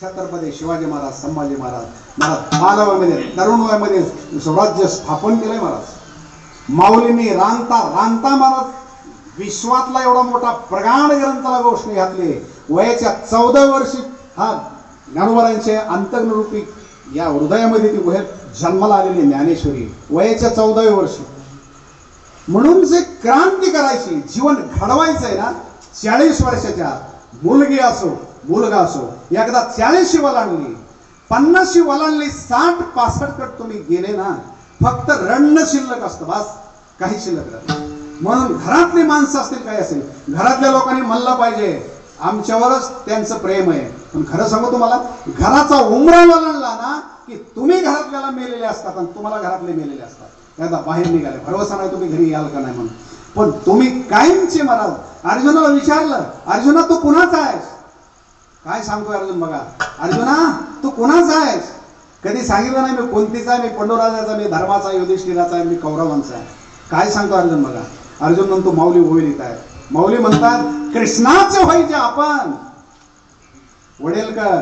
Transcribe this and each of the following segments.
छत्रपती शिवाजी महाराज, संभाजी महाराज बालवयामध्ये तरुण वयामध्ये स्वराज्य स्थापन केलंय महाराज। माऊलींनी रांगता रांगता महाराज विश्वातला एवढा मोठा प्रगाढ ग्रंथाला घोषणे घातली। वयाच्या 14 वर्षी हा ज्ञानोबारांचे अंतर्गतरूपी या हृदयामध्ये ती गुहेत जन्माला आलेली ज्ञानेश्वरी वयाच्या 14व्या वर्षी। म्हणून जे क्रांती करायची, जीवन घडवायचं आहे ना, 40 वर्षाच्या मुलगी असो मुलगा असो, एकदा 40 वलांडली, 50 वलांडली, 60-65 कट तुम्ही गेले ना, फक्त रडणं शिल्लक असतं, बस काही शिल्लक नाही। म्हणून घरातली माणसं असतील काय असेल, घरातल्या लोकांनी म्हणलं पाहिजे आमच्यावरच त्यांचं प्रेम आहे। पण खरं सांगू तुम्हाला, घराचा उमरा वलांडला ना की तुम्ही घरातल्याला मेलेले असतात आणि तुम्हाला घरातले मेलेले असतात। एकदा बाहेर निघाले, भरवसा नाही तुम्ही घरी याल का नाही म्हणून, पण तुम्ही कायमचे महाराज। अर्जुनाला विचारलं, अर्जुना तू कुणाचा आहेस? काय सांगतोय अर्जुन बघा, अर्जुना तू कुणाचा आहेस? कधी सांगितलं नाही मी कोणतीचा आहे, मी पंडोराजाचा, मी धर्माचा, युधिष्ठिराचा आहे, मी कौरवांचा आहे। काय सांगतो अर्जुन बघा, अर्जुन म्हणतो माऊली होईल काय? माऊली म्हणतात कृष्णाचे व्हायचे आपण, वडेलकर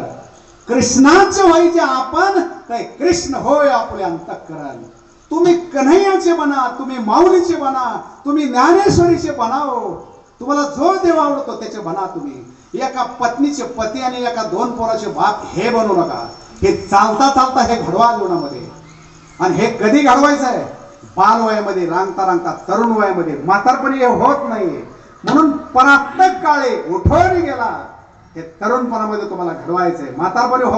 कृष्णाचे व्हायचे आपण, काय कृष्ण होय आपले अंतःकरण। तुम्ही कन्हैयाचे बना, तुम्ही माऊलीचे बना, तुम्ही ज्ञानेश्वरीचे बनाओ, तुम्हाला जो देव आवडतो त्याचे बना। तुम्ही एका पत्नीचे पती आणि एका 2 पोराचे बाप हे बनू नका। हे चालता चालता हे घडवा जीवनामध्ये, आणि हे कधी घडवायचं आहे? बाल वयामध्ये, रांगता रांगता तरुण वयामध्ये, म्हातारपणी हे होत नाही। म्हणून परात्तक काळे उठवून गेला, हे तरुणपणामध्ये तुम्हाला घडवायचंय, म्हातारपणी